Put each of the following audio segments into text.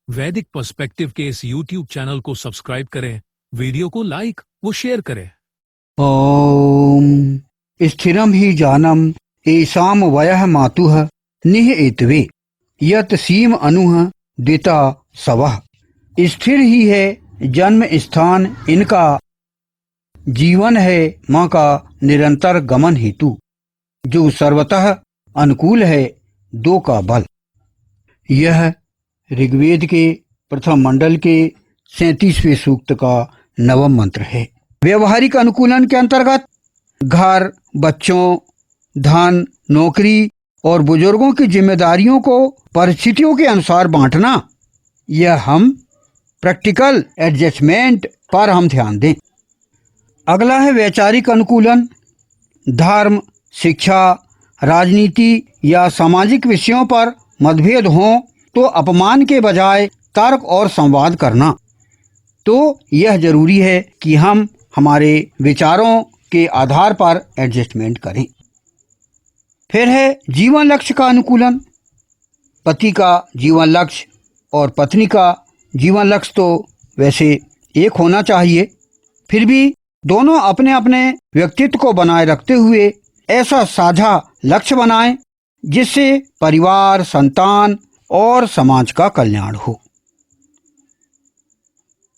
वैदिक पर्सपेक्टिव के इस YouTube चैनल को सब्सक्राइब करें, वीडियो को लाइक व शेयर करें। ओम स्थिरम ही जानम एषाम वयः मातुः निह्एतवे यत सीम अनुह द्विता सवः। स्थिर ही है जन्म स्थान इनका, जीवन है माँ का निरंतर गमन हेतु, जो सर्वतः अनुकूल है दो का बल। यह ऋग्वेद के प्रथम मंडल के 37वें सूक्त का नवम मंत्र है। व्यवहारिक अनुकूलन के अंतर्गत घर, बच्चों, धन, नौकरी और बुजुर्गों की जिम्मेदारियों को परिस्थितियों के अनुसार बांटना, यह हम प्रैक्टिकल एडजस्टमेंट पर हम ध्यान दें। अगला है वैचारिक अनुकूलन। धर्म, शिक्षा, राजनीति या सामाजिक विषयों पर मतभेद हों तो अपमान के बजाय तर्क और संवाद करना। तो यह जरूरी है कि हम हमारे विचारों के आधार पर एडजस्टमेंट करें। फिर है जीवन लक्ष्य का अनुकूलन। पति का जीवन लक्ष्य और पत्नी का जीवन लक्ष्य तो वैसे एक होना चाहिए, फिर भी दोनों अपने अपने व्यक्तित्व को बनाए रखते हुए ऐसा साझा लक्ष्य बनाएं जिससे परिवार, संतान और समाज का कल्याण हो।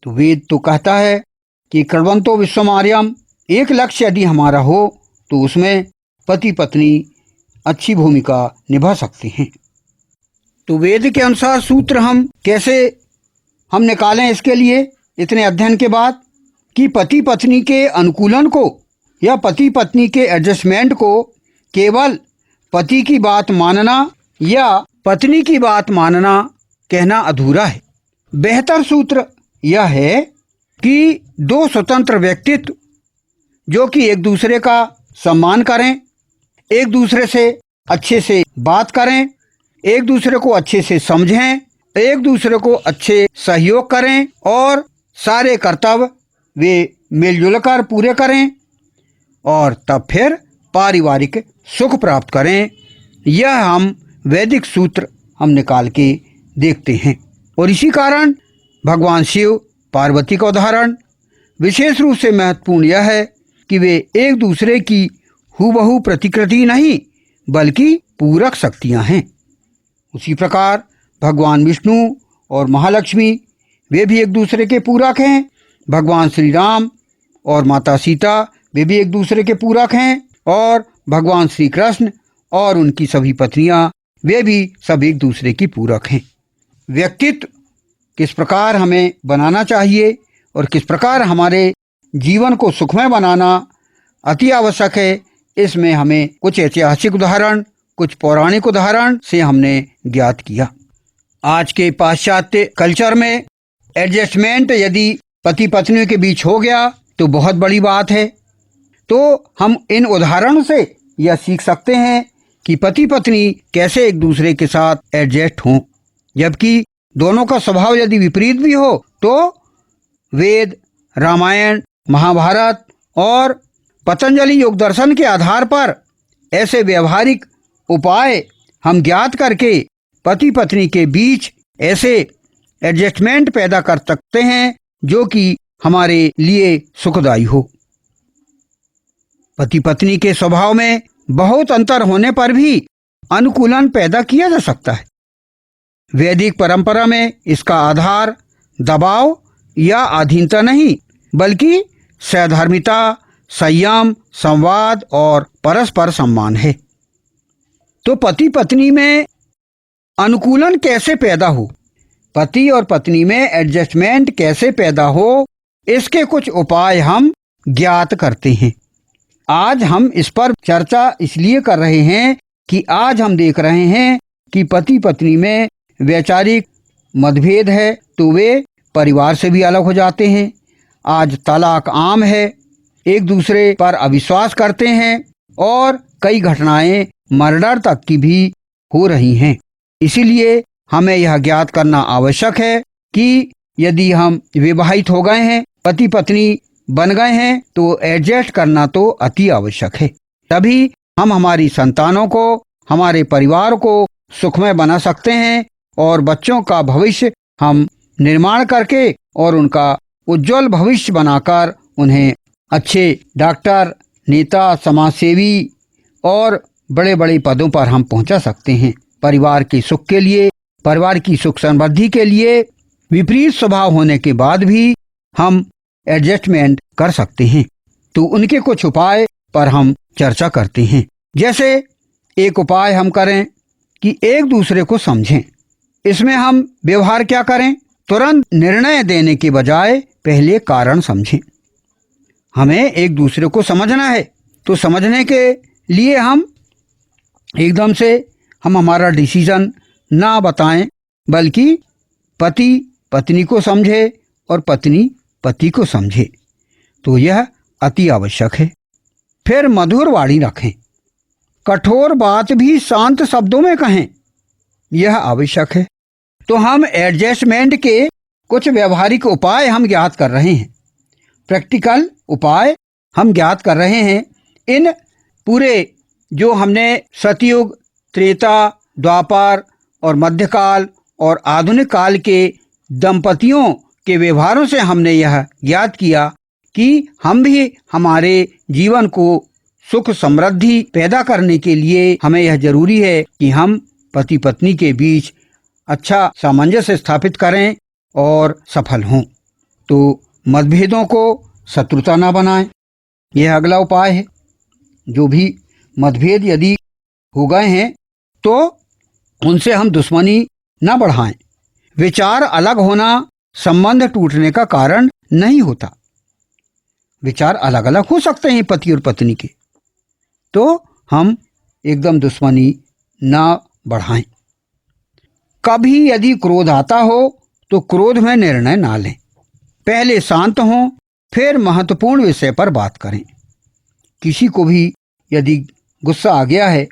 तो वेद तो कहता है कि क्रमवंतो विश्वमार्यम, एक लक्ष्य यदि हमारा हो तो उसमें पति पत्नी अच्छी भूमिका निभा सकते हैं। तो वेद के अनुसार सूत्र हम कैसे निकालें इसके लिए इतने अध्ययन के बाद, कि पति पत्नी के अनुकूलन को या पति पत्नी के एडजस्टमेंट को केवल पति की बात मानना या पत्नी की बात मानना कहना अधूरा है। बेहतर सूत्र यह है कि दो स्वतंत्र व्यक्तित्व जो कि एक दूसरे का सम्मान करें, एक दूसरे से अच्छे से बात करें, एक दूसरे को अच्छे से समझें, एक दूसरे को अच्छे सहयोग करें और सारे कर्तव्य वे मिलजुल कर पूरे करें और तब फिर पारिवारिक सुख प्राप्त करें। यह हम वैदिक सूत्र हम निकाल के देखते हैं। और इसी कारण भगवान शिव पार्वती का उदाहरण विशेष रूप से महत्वपूर्ण यह है कि वे एक दूसरे की हूबहू प्रतिकृति नहीं बल्कि पूरक शक्तियां हैं। उसी प्रकार भगवान विष्णु और महालक्ष्मी वे भी एक दूसरे के पूरक हैं। भगवान श्री राम और माता सीता वे भी एक दूसरे के पूरक हैं और भगवान श्री कृष्ण और उनकी सभी पत्नियां वे भी सब एक दूसरे की पूरक हैं। व्यक्तित्व किस प्रकार हमें बनाना चाहिए और किस प्रकार हमारे जीवन को सुखमय बनाना अति आवश्यक है, इसमें हमें कुछ ऐतिहासिक उदाहरण, कुछ पौराणिक उदाहरण से हमने ज्ञात किया। आज के पाश्चात्य कल्चर में एडजस्टमेंट यदि पति पत्नी के बीच हो गया तो बहुत बड़ी बात है। तो हम इन उदाहरणों से यह सीख सकते हैं कि पति पत्नी कैसे एक दूसरे के साथ एडजस्ट हों। जबकि दोनों का स्वभाव यदि विपरीत भी हो तो वेद, रामायण, महाभारत और पतंजलि योग दर्शन के आधार पर ऐसे व्यवहारिक उपाय हम ज्ञात करके पति पत्नी के बीच ऐसे एडजस्टमेंट पैदा कर सकते हैं जो कि हमारे लिए सुखदायी हो। पति पत्नी के स्वभाव में बहुत अंतर होने पर भी अनुकूलन पैदा किया जा सकता है। वैदिक परंपरा में इसका आधार दबाव या अधीनता नहीं बल्कि सहधर्मिता, संयम, संवाद और परस्पर सम्मान है। तो पति पत्नी में अनुकूलन कैसे पैदा हो, पति और पत्नी में एडजस्टमेंट कैसे पैदा हो, इसके कुछ उपाय हम ज्ञात करते हैं। आज हम इस पर चर्चा इसलिए कर रहे हैं कि आज हम देख रहे हैं कि पति पत्नी में वैचारिक मतभेद है तो वे परिवार से भी अलग हो जाते हैं। आज तलाक आम है, एक दूसरे पर अविश्वास करते हैं और कई घटनाएं मर्डर तक की भी हो रही हैं। इसीलिए हमें यह ज्ञात करना आवश्यक है कि यदि हम विवाहित हो गए हैं, पति पत्नी बन गए हैं, तो एडजस्ट करना तो अति आवश्यक है। तभी हम हमारी संतानों को, हमारे परिवार को सुखमय बना सकते हैं और बच्चों का भविष्य हम निर्माण करके और उनका उज्जवल भविष्य बनाकर उन्हें अच्छे डॉक्टर, नेता, समाजसेवी और बड़े बड़े पदों पर हम पहुंचा सकते हैं। परिवार के सुख के लिए, परिवार की सुख समृद्धि के लिए विपरीत स्वभाव होने के बाद भी हम एडजस्टमेंट कर सकते हैं। तो उनके कुछ उपाय पर हम चर्चा करते हैं। जैसे एक उपाय हम करें कि एक दूसरे को समझें। इसमें हम व्यवहार क्या करें? तुरंत निर्णय देने के बजाय पहले कारण समझें। हमें एक दूसरे को समझना है, तो समझने के लिए हम एकदम से हमारा डिसीजन ना बताएं, बल्कि पति पत्नी को समझे और पत्नी पति को समझे। तो यह अति आवश्यक है। फिर मधुर वाणी रखें, कठोर बात भी शांत शब्दों में कहें, यह आवश्यक है। तो हम एडजस्टमेंट के कुछ व्यवहारिक उपाय हम ज्ञात कर रहे हैं, प्रैक्टिकल उपाय हम ज्ञात कर रहे हैं। इन पूरे जो हमने सतयुग, त्रेता, द्वापर और मध्यकाल और आधुनिक काल के दंपतियों के व्यवहारों से हमने यह ज्ञात किया कि हम भी हमारे जीवन को सुख समृद्धि पैदा करने के लिए हमें यह जरूरी है कि हम पति पत्नी के बीच अच्छा सामंजस्य स्थापित करें और सफल हों। तो मतभेदों को शत्रुता ना बनाएं, यह अगला उपाय है। जो भी मतभेद यदि हो गए हैं तो उनसे हम दुश्मनी ना बढ़ाएं। विचार अलग होना संबंध टूटने का कारण नहीं होता। विचार अलग अलग हो सकते हैं पति और पत्नी के, तो हम एकदम दुश्मनी ना बढ़ाएं। कभी यदि क्रोध आता हो तो क्रोध में निर्णय ना लें, पहले शांत हों, फिर महत्वपूर्ण विषय पर बात करें। किसी को भी यदि गुस्सा आ गया है,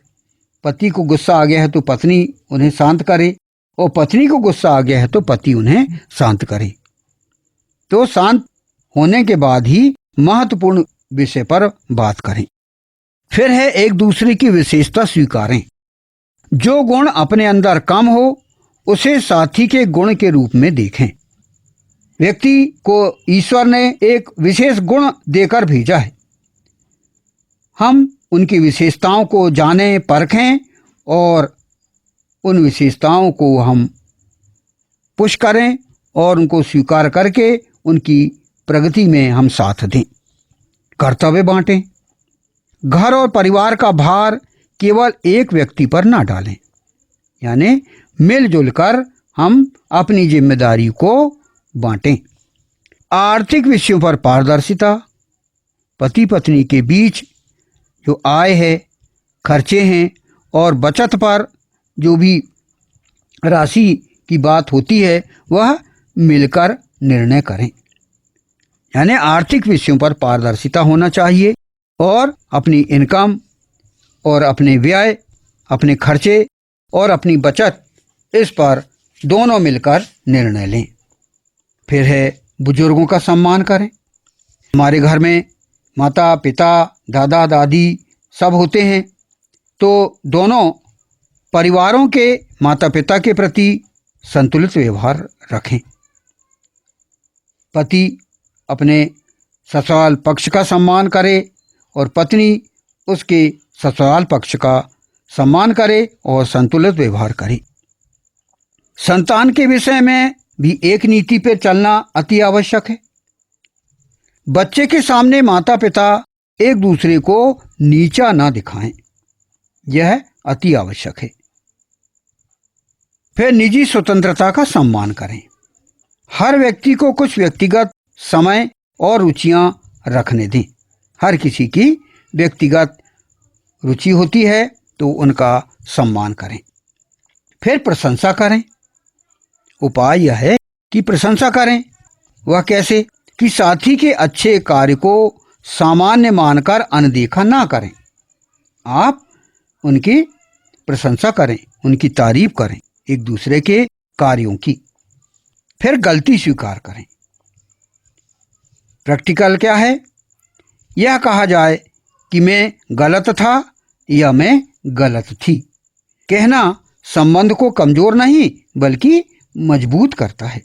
पति को गुस्सा आ गया है तो पत्नी उन्हें शांत करे, और पत्नी को गुस्सा आ गया है तो पति उन्हें शांत करे। तो शांत होने के बाद ही महत्वपूर्ण विषय पर बात करें। फिर है एक दूसरे की विशेषता स्वीकारें। जो गुण अपने अंदर कम हो उसे साथी के गुण के रूप में देखें। व्यक्ति को ईश्वर ने एक विशेष गुण देकर भेजा है। हम उनकी विशेषताओं को जानें, परखें और उन विशेषताओं को हम पुश करें और उनको स्वीकार करके उनकी प्रगति में हम साथ दें। कर्तव्य बांटें। घर और परिवार का भार केवल एक व्यक्ति पर ना डालें, यानी मिलजुल कर हम अपनी जिम्मेदारी को बांटें। आर्थिक विषयों पर पारदर्शिता। पति पत्नी के बीच जो आय है, खर्चे हैं और बचत पर जो भी राशि की बात होती है वह मिलकर निर्णय करें। यानी आर्थिक विषयों पर पारदर्शिता होना चाहिए और अपनी इनकम और अपने व्यय, अपने खर्चे और अपनी बचत, इस पर दोनों मिलकर निर्णय लें। फिर है बुजुर्गों का सम्मान करें। हमारे घर में माता पिता, दादा दादी सब होते हैं, तो दोनों परिवारों के माता पिता के प्रति संतुलित व्यवहार रखें। पति अपने ससुराल पक्ष का सम्मान करे और पत्नी उसके ससुराल पक्ष का सम्मान करे और संतुलित व्यवहार करे। संतान के विषय में भी एक नीति पर चलना अति आवश्यक है। बच्चे के सामने माता पिता एक दूसरे को नीचा ना दिखाएं, यह अति आवश्यक है। फिर निजी स्वतंत्रता का सम्मान करें। हर व्यक्ति को कुछ व्यक्तिगत समय और रुचियां रखने दें। हर किसी की व्यक्तिगत रुचि होती है तो उनका सम्मान करें। फिर प्रशंसा करें। उपाय यह है कि प्रशंसा करें। वह कैसे? कि साथी के अच्छे कार्य को सामान्य मानकर अनदेखा ना करें। आप उनकी प्रशंसा करें, उनकी तारीफ करें, एक दूसरे के कार्यों की। फिर गलती स्वीकार करें। प्रैक्टिकल क्या है? यह कहा जाए कि मैं गलत था या मैं गलत थी। कहना संबंध को कमजोर नहीं बल्कि मजबूत करता है।